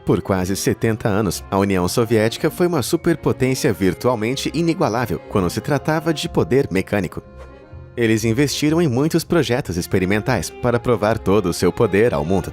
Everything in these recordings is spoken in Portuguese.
Por quase 70 anos, a União Soviética foi uma superpotência virtualmente inigualável quando se tratava de poder mecânico. Eles investiram em muitos projetos experimentais para provar todo o seu poder ao mundo.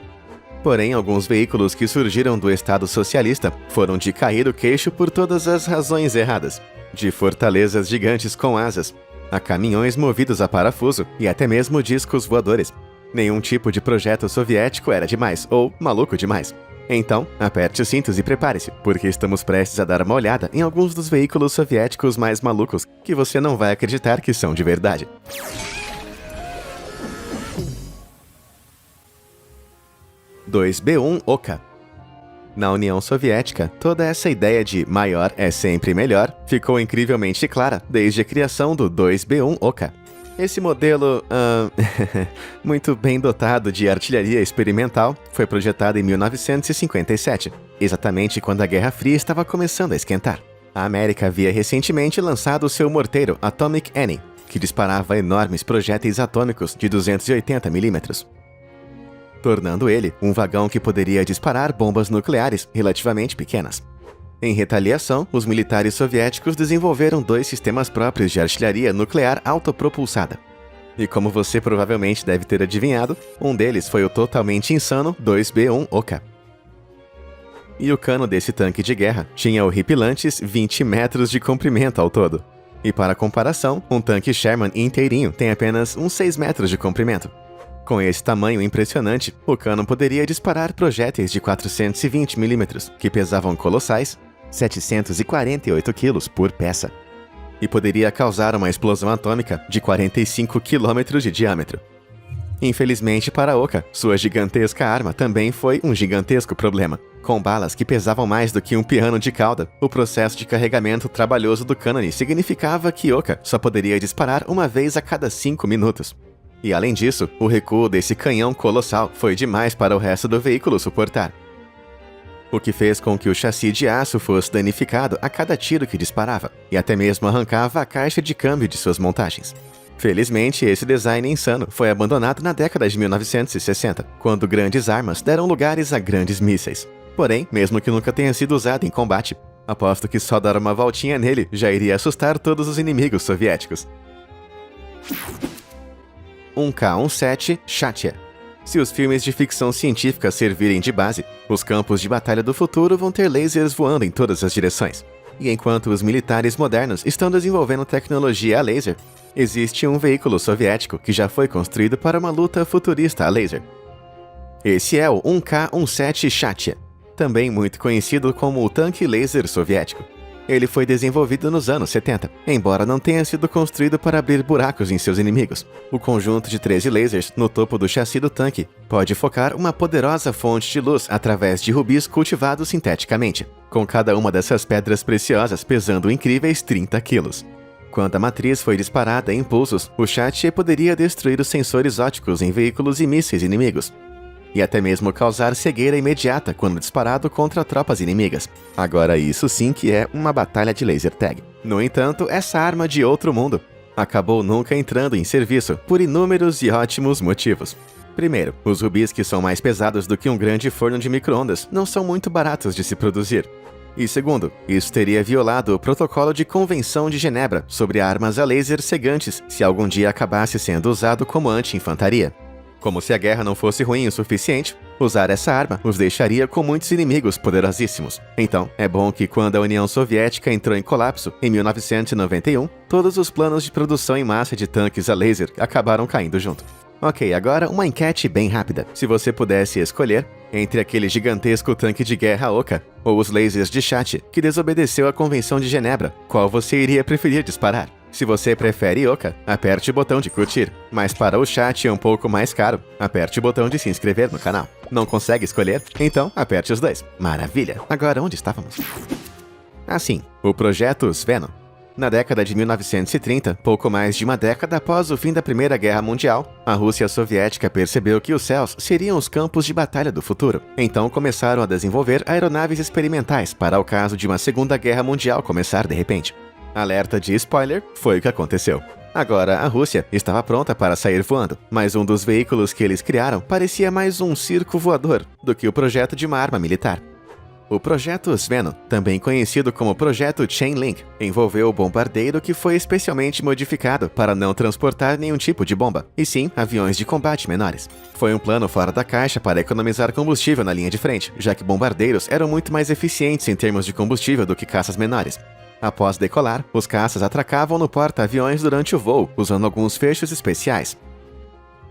Porém, alguns veículos que surgiram do Estado socialista foram de cair o queixo por todas as razões erradas, de fortalezas gigantes com asas, a caminhões movidos a parafuso e até mesmo discos voadores. Nenhum tipo de projeto soviético era demais ou maluco demais. Então, aperte os cintos e prepare-se, porque estamos prestes a dar uma olhada em alguns dos veículos soviéticos mais malucos que você não vai acreditar que são de verdade. (2B1 Oka). Na União Soviética, toda essa ideia de maior é sempre melhor ficou incrivelmente clara desde a criação do 2B1 Oka. Esse modelo, muito bem dotado de artilharia experimental, foi projetado em 1957, exatamente quando a Guerra Fria estava começando a esquentar. A América havia recentemente lançado seu morteiro Atomic Annie, que disparava enormes projéteis atômicos de 280 mm, tornando ele um vagão que poderia disparar bombas nucleares relativamente pequenas. Em retaliação, os militares soviéticos desenvolveram 2 sistemas próprios de artilharia nuclear autopropulsada. E como você provavelmente deve ter adivinhado, um deles foi o totalmente insano 2B1 Oka. E o cano desse tanque de guerra tinha horripilantes 20 metros de comprimento ao todo. E para comparação, um tanque Sherman inteirinho tem apenas uns 6 metros de comprimento. Com esse tamanho impressionante, o cano poderia disparar projéteis de 420 mm, que pesavam colossais 748 kg por peça, e poderia causar uma explosão atômica de 45 km de diâmetro. Infelizmente para Oka, sua gigantesca arma também foi um gigantesco problema. Com balas que pesavam mais do que um piano de cauda, o processo de carregamento trabalhoso do cânone significava que Oka só poderia disparar uma vez a cada 5 minutos. E além disso, o recuo desse canhão colossal foi demais para o resto do veículo suportar, o que fez com que o chassi de aço fosse danificado a cada tiro que disparava, e até mesmo arrancava a caixa de câmbio de suas montagens. Felizmente, esse design insano foi abandonado na década de 1960, quando grandes armas deram lugares a grandes mísseis. Porém, mesmo que nunca tenha sido usado em combate, aposto que só dar uma voltinha nele já iria assustar todos os inimigos soviéticos. 1K-17 Shatia. Se os filmes de ficção científica servirem de base, os campos de batalha do futuro vão ter lasers voando em todas as direções. E enquanto os militares modernos estão desenvolvendo tecnologia a laser, existe um veículo soviético que já foi construído para uma luta futurista a laser. Esse é o 1K-17 Shatia, também muito conhecido como o tanque laser soviético. Ele foi desenvolvido nos anos 70, embora não tenha sido construído para abrir buracos em seus inimigos. O conjunto de 13 lasers no topo do chassi do tanque pode focar uma poderosa fonte de luz através de rubis cultivados sinteticamente, com cada uma dessas pedras preciosas pesando incríveis 30 quilos. Quando a matriz foi disparada em impulsos, o Shatia poderia destruir os sensores ópticos em veículos e mísseis inimigos, e até mesmo causar cegueira imediata quando disparado contra tropas inimigas. Agora isso sim que é uma batalha de laser tag. No entanto, essa arma de outro mundo acabou nunca entrando em serviço por inúmeros e ótimos motivos. Primeiro, os rubis, que são mais pesados do que um grande forno de micro-ondas, não são muito baratos de se produzir. E segundo, isso teria violado o protocolo de Convenção de Genebra sobre armas a laser cegantes se algum dia acabasse sendo usado como anti-infantaria. Como se a guerra não fosse ruim o suficiente, usar essa arma os deixaria com muitos inimigos poderosíssimos. Então, é bom que quando a União Soviética entrou em colapso, em 1991, todos os planos de produção em massa de tanques a laser acabaram caindo junto. Ok, agora uma enquete bem rápida. Se você pudesse escolher entre aquele gigantesco tanque de guerra Oka ou os lasers de Shatia, que desobedeceu a Convenção de Genebra, qual você iria preferir disparar? Se você prefere Oka, aperte o botão de curtir. Mas para o Shatia um pouco mais caro, aperte o botão de se inscrever no canal. Não consegue escolher? Então aperte os dois. Maravilha! Agora onde estávamos? Assim, o projeto Sven. Na década de 1930, pouco mais de uma década após o fim da Primeira Guerra Mundial, a Rússia soviética percebeu que os céus seriam os campos de batalha do futuro. Então começaram a desenvolver aeronaves experimentais para o caso de uma Segunda Guerra Mundial começar de repente. Alerta de spoiler, foi o que aconteceu. Agora, a Rússia estava pronta para sair voando, mas um dos veículos que eles criaram parecia mais um circo voador do que o projeto de uma arma militar. O projeto Sveno, também conhecido como projeto Chainlink, envolveu o bombardeiro que foi especialmente modificado para não transportar nenhum tipo de bomba, e sim aviões de combate menores. Foi um plano fora da caixa para economizar combustível na linha de frente, já que bombardeiros eram muito mais eficientes em termos de combustível do que caças menores. Após decolar, os caças atracavam no porta-aviões durante o voo, usando alguns fechos especiais.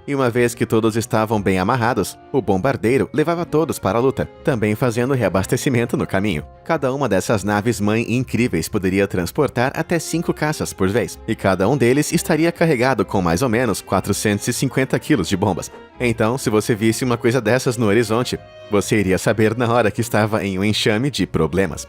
E uma vez que todos estavam bem amarrados, o bombardeiro levava todos para a luta, também fazendo reabastecimento no caminho. Cada uma dessas naves-mãe incríveis poderia transportar até 5 caças por vez, e cada um deles estaria carregado com mais ou menos 450 quilos de bombas. Então, se você visse uma coisa dessas no horizonte, você iria saber na hora que estava em um enxame de problemas.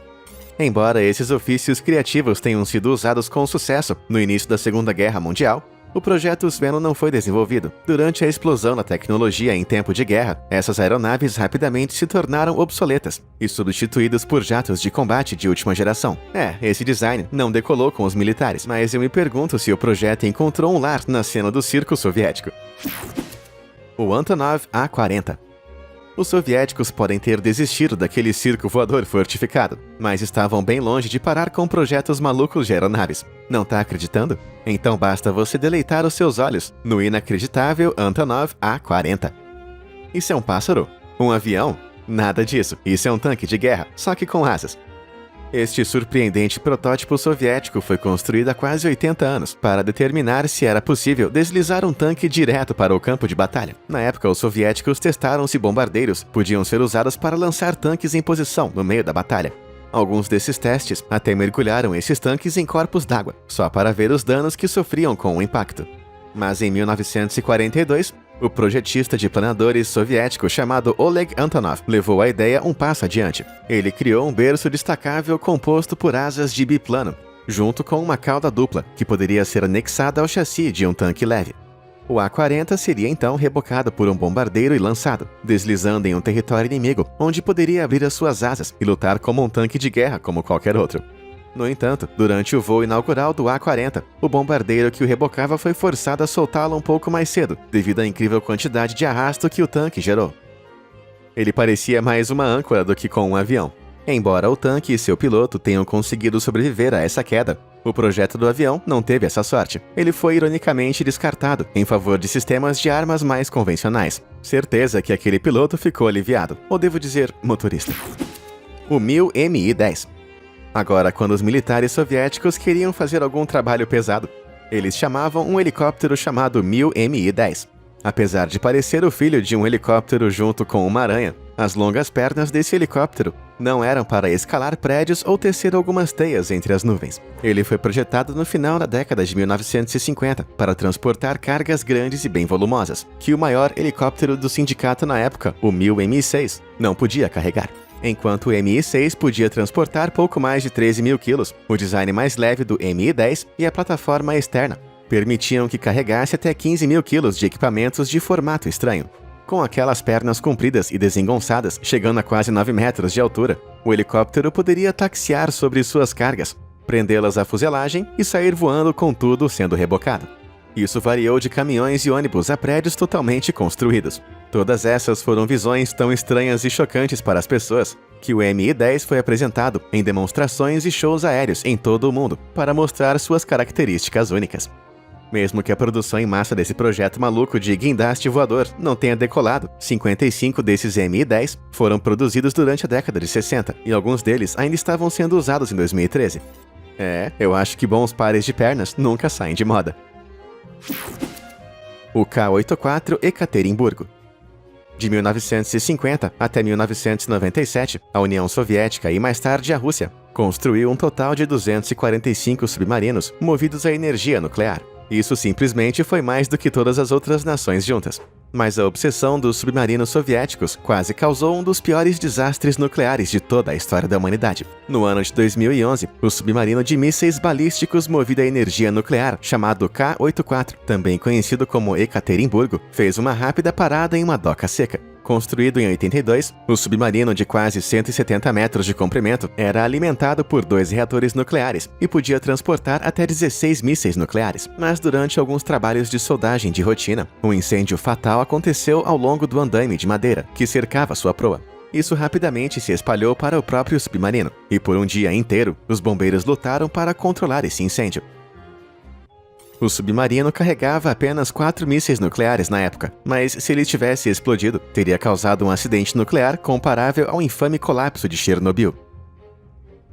Embora esses ofícios criativos tenham sido usados com sucesso no início da Segunda Guerra Mundial, o projeto Sveno não foi desenvolvido. Durante a explosão da tecnologia em tempo de guerra, essas aeronaves rapidamente se tornaram obsoletas e substituídas por jatos de combate de última geração. Esse design não decolou com os militares, mas eu me pergunto se o projeto encontrou um lar na cena do circo soviético. O Antonov A-40. Os soviéticos podem ter desistido daquele circo voador fortificado, mas estavam bem longe de parar com projetos malucos de aeronaves. Não tá acreditando? Então basta você deleitar os seus olhos no inacreditável Antonov A-40. Isso é um pássaro? Um avião? Nada disso. Isso é um tanque de guerra, só que com asas. Este surpreendente protótipo soviético foi construído há quase 80 anos para determinar se era possível deslizar um tanque direto para o campo de batalha. Na época, os soviéticos testaram se bombardeiros podiam ser usados para lançar tanques em posição no meio da batalha. Alguns desses testes até mergulharam esses tanques em corpos d'água, só para ver os danos que sofriam com o impacto. Mas em 1942, o projetista de planadores soviético chamado Oleg Antonov levou a ideia um passo adiante. Ele criou um berço destacável composto por asas de biplano, junto com uma cauda dupla, que poderia ser anexada ao chassi de um tanque leve. O A-40 seria então rebocado por um bombardeiro e lançado, deslizando em um território inimigo, onde poderia abrir as suas asas e lutar como um tanque de guerra como qualquer outro. No entanto, durante o voo inaugural do A-40, o bombardeiro que o rebocava foi forçado a soltá-lo um pouco mais cedo, devido à incrível quantidade de arrasto que o tanque gerou. Ele parecia mais uma âncora do que com um avião. Embora o tanque e seu piloto tenham conseguido sobreviver a essa queda, o projeto do avião não teve essa sorte. Ele foi ironicamente descartado em favor de sistemas de armas mais convencionais. Certeza que aquele piloto ficou aliviado, ou devo dizer, motorista. O MiL-Mi-10. Agora, quando os militares soviéticos queriam fazer algum trabalho pesado, eles chamavam um helicóptero chamado MiL-Mi-10. Apesar de parecer o filho de um helicóptero junto com uma aranha, as longas pernas desse helicóptero não eram para escalar prédios ou tecer algumas teias entre as nuvens. Ele foi projetado no final da década de 1950 para transportar cargas grandes e bem volumosas, que o maior helicóptero do sindicato na época, o MiL-Mi-6, não podia carregar. Enquanto o Mi-6 podia transportar pouco mais de 13 mil quilos, o design mais leve do Mi-10 e a plataforma externa permitiam que carregasse até 15 mil quilos de equipamentos de formato estranho. Com aquelas pernas compridas e desengonçadas, chegando a quase 9 metros de altura, o helicóptero poderia taxiar sobre suas cargas, prendê-las à fuselagem e sair voando com tudo sendo rebocado. Isso variou de caminhões e ônibus a prédios totalmente construídos. Todas essas foram visões tão estranhas e chocantes para as pessoas que o Mi-10 foi apresentado em demonstrações e shows aéreos em todo o mundo para mostrar suas características únicas. Mesmo que a produção em massa desse projeto maluco de guindaste voador não tenha decolado, 55 desses Mi-10 foram produzidos durante a década de 60 e alguns deles ainda estavam sendo usados em 2013. Eu acho que bons pares de pernas nunca saem de moda. O K-84 Ekaterimburgo. De 1950 até 1997, a União Soviética e mais tarde a Rússia construiu um total de 245 submarinos movidos a energia nuclear. Isso simplesmente foi mais do que todas as outras nações juntas. Mas a obsessão dos submarinos soviéticos quase causou um dos piores desastres nucleares de toda a história da humanidade. No ano de 2011, o submarino de mísseis balísticos movido a energia nuclear, chamado K-84, também conhecido como Ekaterimburgo, fez uma rápida parada em uma doca seca. Construído em 82, o submarino de quase 170 metros de comprimento era alimentado por 2 reatores nucleares e podia transportar até 16 mísseis nucleares. Mas durante alguns trabalhos de soldagem de rotina, um incêndio fatal aconteceu ao longo do andaime de madeira que cercava sua proa. Isso rapidamente se espalhou para o próprio submarino, e por um dia inteiro, os bombeiros lutaram para controlar esse incêndio. O submarino carregava apenas 4 mísseis nucleares na época, mas se ele tivesse explodido, teria causado um acidente nuclear comparável ao infame colapso de Chernobyl.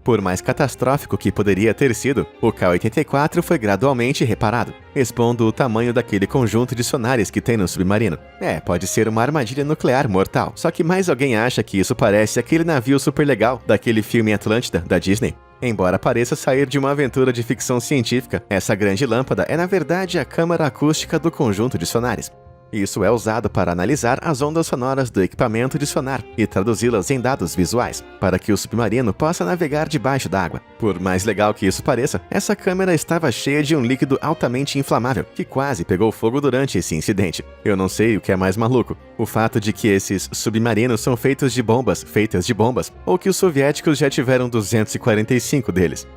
Por mais catastrófico que poderia ter sido, o K-84 foi gradualmente reparado, expondo o tamanho daquele conjunto de sonares que tem no submarino. Pode ser uma armadilha nuclear mortal, só que mais alguém acha que isso parece aquele navio super legal daquele filme Atlântida, da Disney. Embora pareça sair de uma aventura de ficção científica, essa grande lâmpada é na verdade a câmara acústica do conjunto de sonares. Isso é usado para analisar as ondas sonoras do equipamento de sonar e traduzi-las em dados visuais, para que o submarino possa navegar debaixo d'água. Por mais legal que isso pareça, essa câmera estava cheia de um líquido altamente inflamável, que quase pegou fogo durante esse incidente. Eu não sei o que é mais maluco, o fato de que esses submarinos são feitas de bombas, ou que os soviéticos já tiveram 245 deles.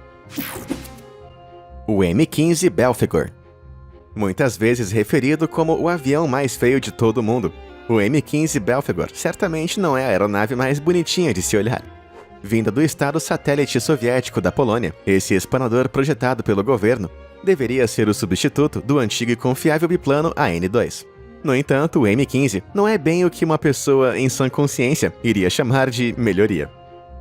O M-15 Belphegor. Muitas vezes referido como o avião mais feio de todo o mundo, o M-15 Belphegor certamente não é a aeronave mais bonitinha de se olhar. Vinda do estado satélite soviético da Polônia, esse espanador projetado pelo governo deveria ser o substituto do antigo e confiável biplano AN-2. No entanto, o M-15 não é bem o que uma pessoa em sã consciência iria chamar de melhoria.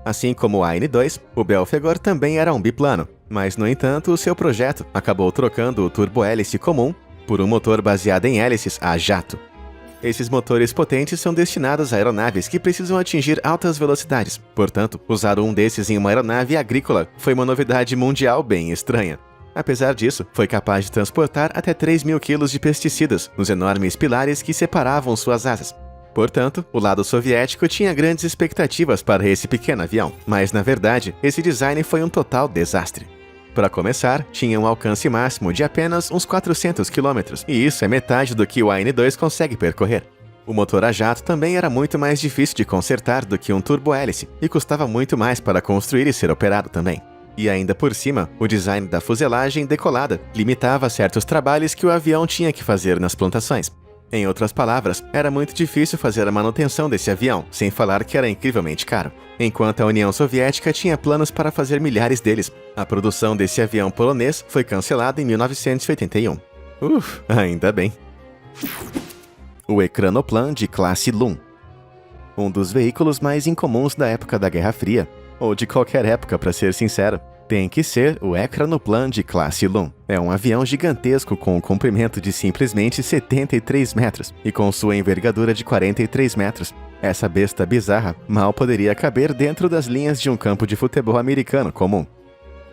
Assim como o AN-2, o Belphegor também era um biplano, mas, no entanto, o seu projeto acabou trocando o turbo-hélice comum por um motor baseado em hélices a jato. Esses motores potentes são destinados a aeronaves que precisam atingir altas velocidades. Portanto, usar um desses em uma aeronave agrícola foi uma novidade mundial bem estranha. Apesar disso, foi capaz de transportar até 3.000 quilos de pesticidas nos enormes pilares que separavam suas asas. Portanto, o lado soviético tinha grandes expectativas para esse pequeno avião, mas na verdade, esse design foi um total desastre. Para começar, tinha um alcance máximo de apenas uns 400 km, e isso é metade do que o AN-2 consegue percorrer. O motor a jato também era muito mais difícil de consertar do que um turbo-hélice, e custava muito mais para construir e ser operado também. E ainda por cima, o design da fuselagem decolada limitava certos trabalhos que o avião tinha que fazer nas plantações. Em outras palavras, era muito difícil fazer a manutenção desse avião, sem falar que era incrivelmente caro. Enquanto a União Soviética tinha planos para fazer milhares deles, a produção desse avião polonês foi cancelada em 1981. Ainda bem. O Ekranoplan de classe Lun. Um dos veículos mais incomuns da época da Guerra Fria, ou de qualquer época, para ser sincero, tem que ser o Ekranoplan de classe Lun. É um avião gigantesco com um comprimento de simplesmente 73 metros e com sua envergadura de 43 metros. Essa besta bizarra mal poderia caber dentro das linhas de um campo de futebol americano comum.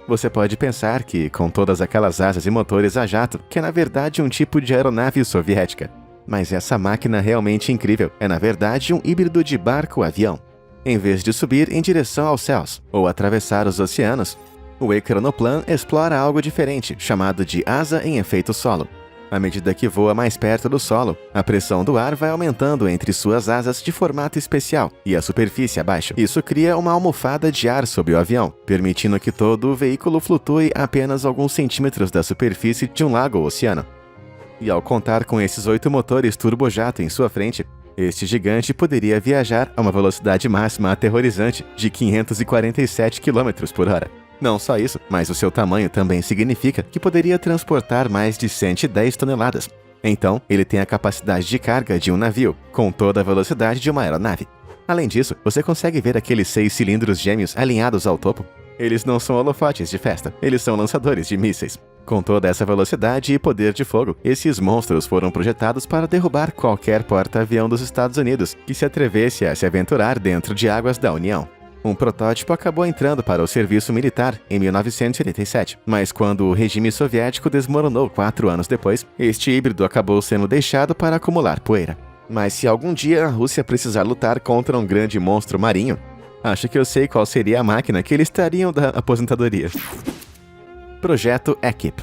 Você pode pensar que, com todas aquelas asas e motores a jato, que é na verdade um tipo de aeronave soviética. Mas essa máquina realmente incrível é na verdade um híbrido de barco-avião. Em vez de subir em direção aos céus ou atravessar os oceanos, o Ekranoplan explora algo diferente, chamado de asa em efeito solo. À medida que voa mais perto do solo, a pressão do ar vai aumentando entre suas asas de formato especial e a superfície abaixo. Isso cria uma almofada de ar sobre o avião, permitindo que todo o veículo flutue a apenas alguns centímetros da superfície de um lago ou oceano. E ao contar com esses 8 motores turbojato em sua frente, este gigante poderia viajar a uma velocidade máxima aterrorizante de 547 km por hora. Não só isso, mas o seu tamanho também significa que poderia transportar mais de 110 toneladas. Então, ele tem a capacidade de carga de um navio, com toda a velocidade de uma aeronave. Além disso, você consegue ver aqueles 6 cilindros gêmeos alinhados ao topo? Eles não são holofotes de festa, eles são lançadores de mísseis. Com toda essa velocidade e poder de fogo, esses monstros foram projetados para derrubar qualquer porta-avião dos Estados Unidos que se atrevesse a se aventurar dentro de águas da União. Um protótipo acabou entrando para o serviço militar em 1987, mas quando o regime soviético desmoronou 4 anos depois, este híbrido acabou sendo deixado para acumular poeira. Mas se algum dia a Rússia precisar lutar contra um grande monstro marinho, acho que eu sei qual seria a máquina que eles estariam da aposentadoria. Projeto Ekip.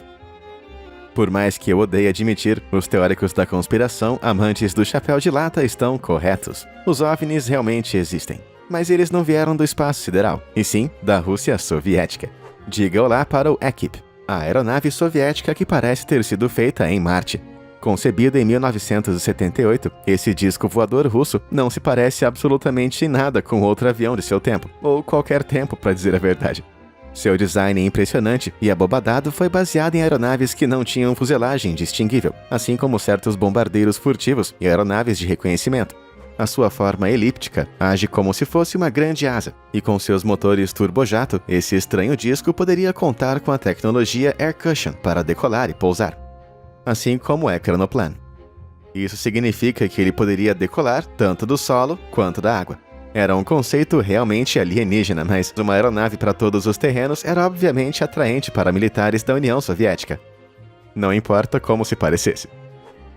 Por mais que eu odeie admitir, os teóricos da conspiração amantes do chapéu de lata estão corretos. Os OVNIs realmente existem. Mas eles não vieram do espaço sideral, e sim da Rússia soviética. Diga olá para o Ekip, a aeronave soviética que parece ter sido feita em Marte. Concebido em 1978, esse disco voador russo não se parece absolutamente em nada com outro avião de seu tempo, ou qualquer tempo, para dizer a verdade. Seu design impressionante e abobadado foi baseado em aeronaves que não tinham fuselagem distinguível, assim como certos bombardeiros furtivos e aeronaves de reconhecimento. A sua forma elíptica age como se fosse uma grande asa, e com seus motores turbojato, esse estranho disco poderia contar com a tecnologia Air Cushion para decolar e pousar, assim como é Chronoplan. Isso significa que ele poderia decolar tanto do solo quanto da água. Era um conceito realmente alienígena, mas uma aeronave para todos os terrenos era obviamente atraente para militares da União Soviética. Não importa como se parecesse.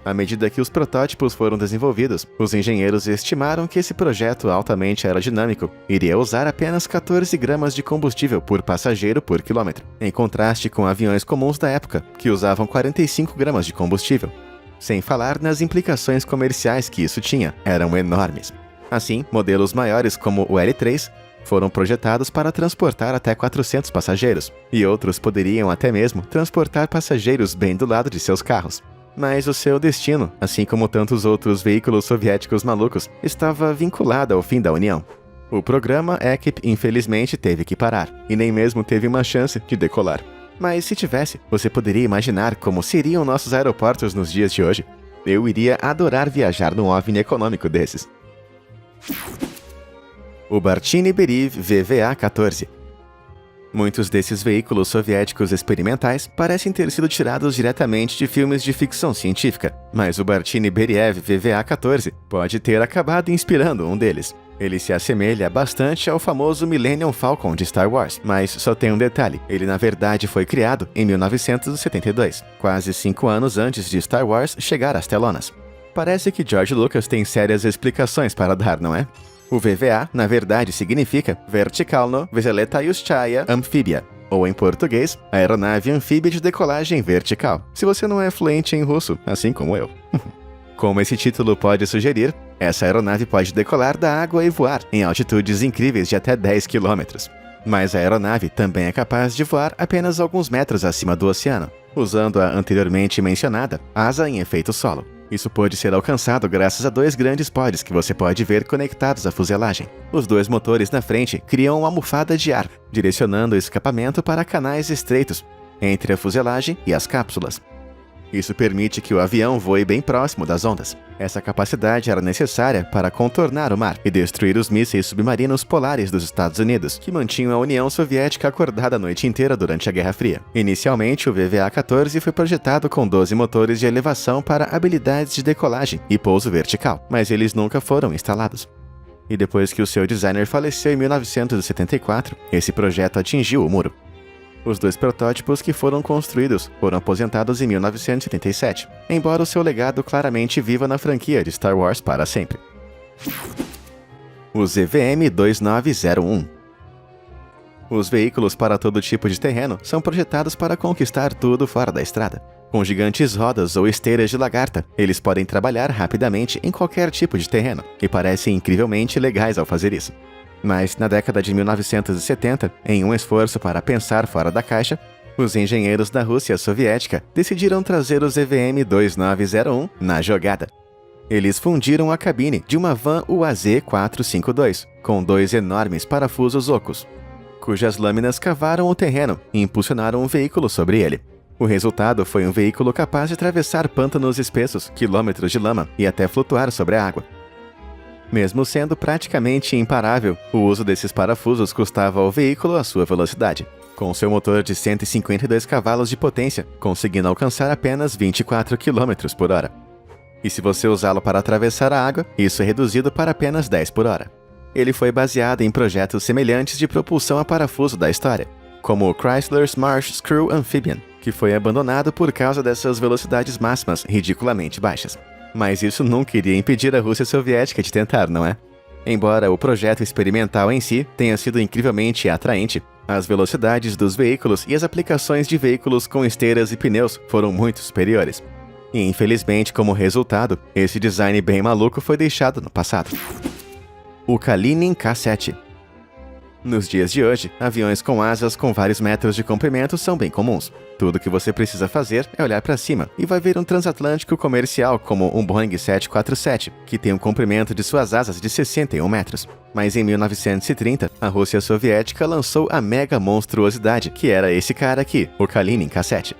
À medida que os protótipos foram desenvolvidos, os engenheiros estimaram que esse projeto altamente aerodinâmico iria usar apenas 14 gramas de combustível por passageiro por quilômetro, em contraste com aviões comuns da época, que usavam 45 gramas de combustível. Sem falar nas implicações comerciais que isso tinha, eram enormes. Assim, modelos maiores como o L3 foram projetados para transportar até 400 passageiros, e outros poderiam até mesmo transportar passageiros bem do lado de seus carros. Mas o seu destino, assim como tantos outros veículos soviéticos malucos, estava vinculado ao fim da União. O programa Ekip infelizmente teve que parar, e nem mesmo teve uma chance de decolar. Mas se tivesse, você poderia imaginar como seriam nossos aeroportos nos dias de hoje? Eu iria adorar viajar num OVNI econômico desses. O Bartini Beriv VVA-14. Muitos desses veículos soviéticos experimentais parecem ter sido tirados diretamente de filmes de ficção científica, mas o Bartini Beriev VVA-14 pode ter acabado inspirando um deles. Ele se assemelha bastante ao famoso Millennium Falcon de Star Wars, mas só tem um detalhe: ele na verdade foi criado em 1972, quase 5 anos antes de Star Wars chegar às telonas. Parece que George Lucas tem sérias explicações para dar, não é? O VVA, na verdade, significa Vertikalno Vzletayushchaya Amphibia, ou em português, Aeronave Anfíbia de Decolagem Vertical, se você não é fluente em russo, assim como eu. Como esse título pode sugerir, essa aeronave pode decolar da água e voar em altitudes incríveis de até 10 km. Mas a aeronave também é capaz de voar apenas alguns metros acima do oceano, usando a anteriormente mencionada asa em efeito solo. Isso pode ser alcançado graças a 2 grandes pods que você pode ver conectados à fuselagem. Os 2 motores na frente criam uma almofada de ar, direcionando o escapamento para canais estreitos entre a fuselagem e as cápsulas. Isso permite que o avião voe bem próximo das ondas. Essa capacidade era necessária para contornar o mar e destruir os mísseis submarinos polares dos Estados Unidos, que mantinham a União Soviética acordada a noite inteira durante a Guerra Fria. Inicialmente, o VVA-14 foi projetado com 12 motores de elevação para habilidades de decolagem e pouso vertical, mas eles nunca foram instalados. E depois que o seu designer faleceu em 1974, esse projeto atingiu o muro. Os 2 protótipos que foram construídos foram aposentados em 1977, embora o seu legado claramente viva na franquia de Star Wars para sempre. O ZVM-2901. Os veículos para todo tipo de terreno são projetados para conquistar tudo fora da estrada. Com gigantes rodas ou esteiras de lagarta, eles podem trabalhar rapidamente em qualquer tipo de terreno, e parecem incrivelmente legais ao fazer isso. Mas, na década de 1970, em um esforço para pensar fora da caixa, os engenheiros da Rússia soviética decidiram trazer o ZVM-2901 na jogada. Eles fundiram a cabine de uma van UAZ-452 com 2 enormes parafusos ocos, cujas lâminas cavaram o terreno e impulsionaram um veículo sobre ele. O resultado foi um veículo capaz de atravessar pântanos espessos, quilômetros de lama e até flutuar sobre a água. Mesmo sendo praticamente imparável, o uso desses parafusos custava ao veículo a sua velocidade, com seu motor de 152 cavalos de potência, conseguindo alcançar apenas 24 km por hora. E se você usá-lo para atravessar a água, isso é reduzido para apenas 10 por hora. Ele foi baseado em projetos semelhantes de propulsão a parafuso da história, como o Chrysler's Marsh Screw Amphibian, que foi abandonado por causa dessas velocidades máximas ridiculamente baixas. Mas isso nunca iria impedir a Rússia soviética de tentar, não é? Embora o projeto experimental em si tenha sido incrivelmente atraente, as velocidades dos veículos e as aplicações de veículos com esteiras e pneus foram muito superiores. E infelizmente, como resultado, esse design bem maluco foi deixado no passado. O Kalinin K-7. Nos dias de hoje, aviões com asas com vários metros de comprimento são bem comuns. Tudo que você precisa fazer é olhar para cima e vai ver um transatlântico comercial como um Boeing 747, que tem um comprimento de suas asas de 61 metros. Mas em 1930, a Rússia soviética lançou a mega monstruosidade, que era esse cara aqui, o Kalinin K-7.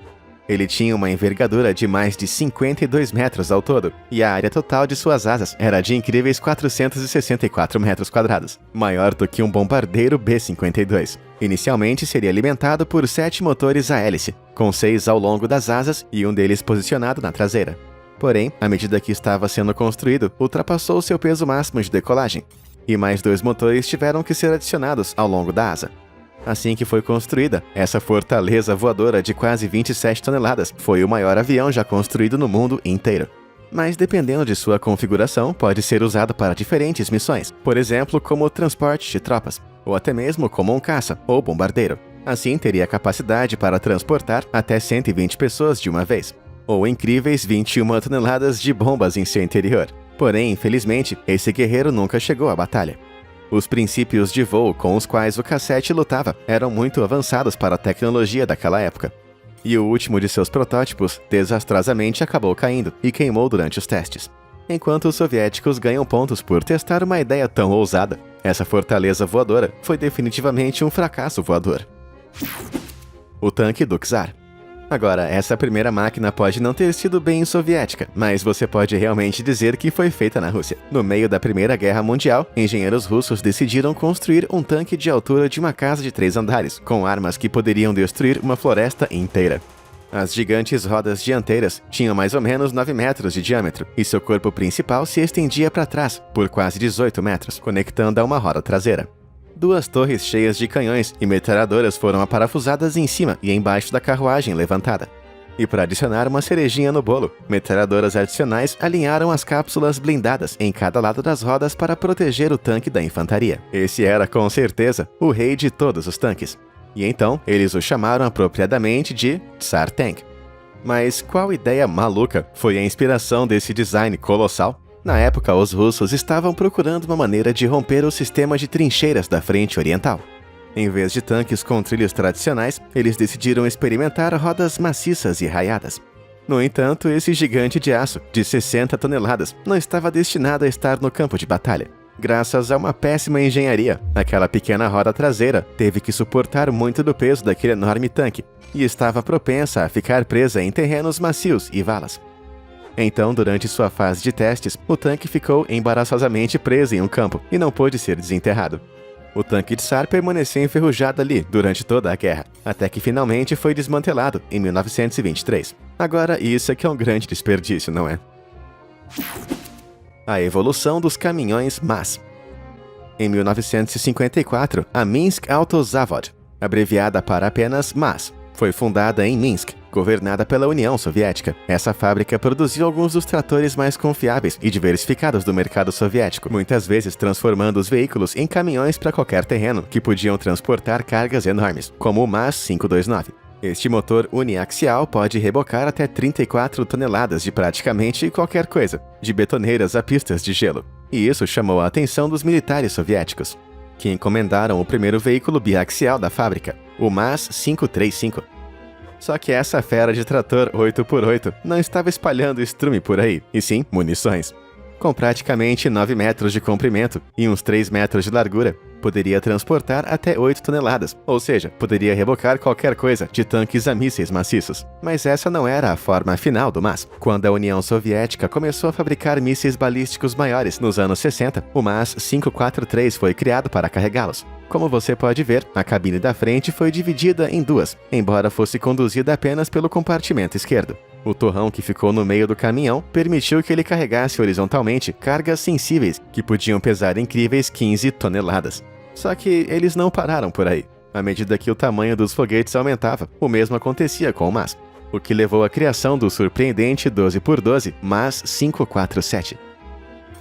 Ele tinha uma envergadura de mais de 52 metros ao todo, e a área total de suas asas era de incríveis 464 metros quadrados, maior do que um bombardeiro B-52. Inicialmente seria alimentado por 7 motores a hélice, com 6 ao longo das asas e um deles posicionado na traseira. Porém, à medida que estava sendo construído, ultrapassou seu peso máximo de decolagem, e mais 2 motores tiveram que ser adicionados ao longo da asa. Assim que foi construída, essa fortaleza voadora de quase 27 toneladas foi o maior avião já construído no mundo inteiro. Mas dependendo de sua configuração, pode ser usado para diferentes missões, por exemplo, como transporte de tropas, ou até mesmo como um caça ou bombardeiro. Assim, teria capacidade para transportar até 120 pessoas de uma vez, ou incríveis 21 toneladas de bombas em seu interior. Porém, infelizmente, esse guerreiro nunca chegou à batalha. Os princípios de voo com os quais o K-7 lutava eram muito avançados para a tecnologia daquela época. E o último de seus protótipos, desastrosamente, acabou caindo e queimou durante os testes. Enquanto os soviéticos ganham pontos por testar uma ideia tão ousada, essa fortaleza voadora foi definitivamente um fracasso voador. O tanque do Czar. Agora, essa primeira máquina pode não ter sido bem soviética, mas você pode realmente dizer que foi feita na Rússia. No meio da Primeira Guerra Mundial, engenheiros russos decidiram construir um tanque de altura de uma casa de 3 andares, com armas que poderiam destruir uma floresta inteira. As gigantes rodas dianteiras tinham mais ou menos 9 metros de diâmetro, e seu corpo principal se estendia para trás, por quase 18 metros, conectando a uma roda traseira. 2 torres cheias de canhões e metralhadoras foram aparafusadas em cima e embaixo da carruagem levantada. E para adicionar uma cerejinha no bolo, metralhadoras adicionais alinharam as cápsulas blindadas em cada lado das rodas para proteger o tanque da infantaria. Esse era, com certeza, o rei de todos os tanques. E então, eles o chamaram apropriadamente de Tsar Tank. Mas qual ideia maluca foi a inspiração desse design colossal? Na época, os russos estavam procurando uma maneira de romper o sistema de trincheiras da frente oriental. Em vez de tanques com trilhos tradicionais, eles decidiram experimentar rodas maciças e raiadas. No entanto, esse gigante de aço, de 60 toneladas, não estava destinado a estar no campo de batalha. Graças a uma péssima engenharia, aquela pequena roda traseira teve que suportar muito do peso daquele enorme tanque e estava propensa a ficar presa em terrenos macios e valas. Então, durante sua fase de testes, o tanque ficou embaraçosamente preso em um campo e não pôde ser desenterrado. O tanque Tsar permaneceu enferrujado ali durante toda a guerra, até que finalmente foi desmantelado em 1923. Agora, isso é que é um grande desperdício, não é? A evolução dos caminhões MAZ. Em 1954, a Minsk Autozavod, abreviada para apenas MAZ, foi fundada em Minsk, governada pela União Soviética. Essa fábrica produziu alguns dos tratores mais confiáveis e diversificados do mercado soviético, muitas vezes transformando os veículos em caminhões para qualquer terreno, que podiam transportar cargas enormes, como o MAZ 529. Este motor uniaxial pode rebocar até 34 toneladas de praticamente qualquer coisa, de betoneiras a pistas de gelo. E isso chamou a atenção dos militares soviéticos, que encomendaram o primeiro veículo biaxial da fábrica, o MAZ 535. Só que essa fera de trator 8x8 não estava espalhando estrume por aí, e sim munições. Com praticamente 9 metros de comprimento e uns 3 metros de largura, poderia transportar até 8 toneladas, ou seja, poderia rebocar qualquer coisa, de tanques a mísseis maciços. Mas essa não era a forma final do MAZ. Quando a União Soviética começou a fabricar mísseis balísticos maiores nos anos 60, o MAZ 543 foi criado para carregá-los. Como você pode ver, a cabine da frente foi dividida em 2, embora fosse conduzida apenas pelo compartimento esquerdo. O torrão que ficou no meio do caminhão permitiu que ele carregasse horizontalmente cargas sensíveis que podiam pesar incríveis 15 toneladas. Só que eles não pararam por aí. À medida que o tamanho dos foguetes aumentava, o mesmo acontecia com o MAZ, o que levou à criação do surpreendente 12x12 MAZ 547.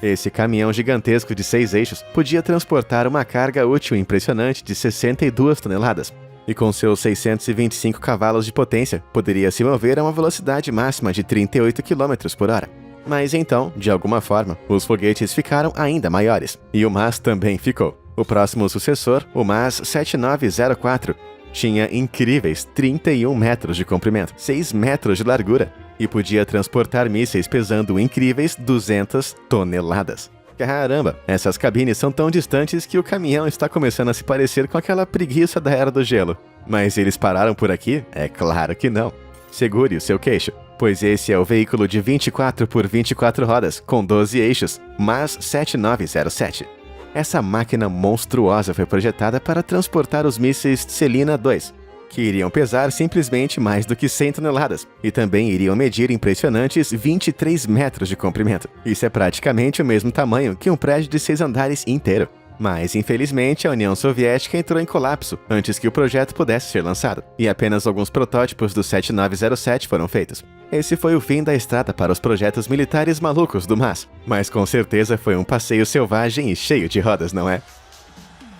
Esse caminhão gigantesco de 6 eixos podia transportar uma carga útil impressionante de 62 toneladas, e com seus 625 cavalos de potência, poderia se mover a uma velocidade máxima de 38 km por hora. Mas então, de alguma forma, os foguetes ficaram ainda maiores, e o MAZ também ficou. O próximo sucessor, o MAS 7904, tinha incríveis 31 metros de comprimento, 6 metros de largura e podia transportar mísseis pesando incríveis 200 toneladas. Caramba, essas cabines são tão distantes que o caminhão está começando a se parecer com aquela preguiça da Era do Gelo. Mas eles pararam por aqui? É claro que não. Segure o seu queixo, pois esse é o veículo de 24 por 24 rodas, com 12 eixos, MAS 7907. Essa máquina monstruosa foi projetada para transportar os mísseis Tselina 2, que iriam pesar simplesmente mais do que 100 toneladas, e também iriam medir impressionantes 23 metros de comprimento. Isso é praticamente o mesmo tamanho que um prédio de 6 andares inteiro. Mas, infelizmente, a União Soviética entrou em colapso antes que o projeto pudesse ser lançado, e apenas alguns protótipos do 7907 foram feitos. Esse foi o fim da estrada para os projetos militares malucos do MAS, mas com certeza foi um passeio selvagem e cheio de rodas, não é?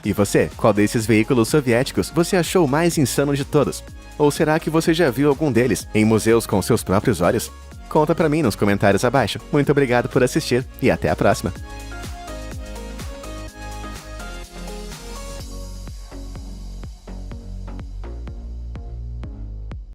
E você, qual desses veículos soviéticos você achou o mais insano de todos? Ou será que você já viu algum deles em museus com seus próprios olhos? Conta pra mim nos comentários abaixo. Muito obrigado por assistir e até a próxima!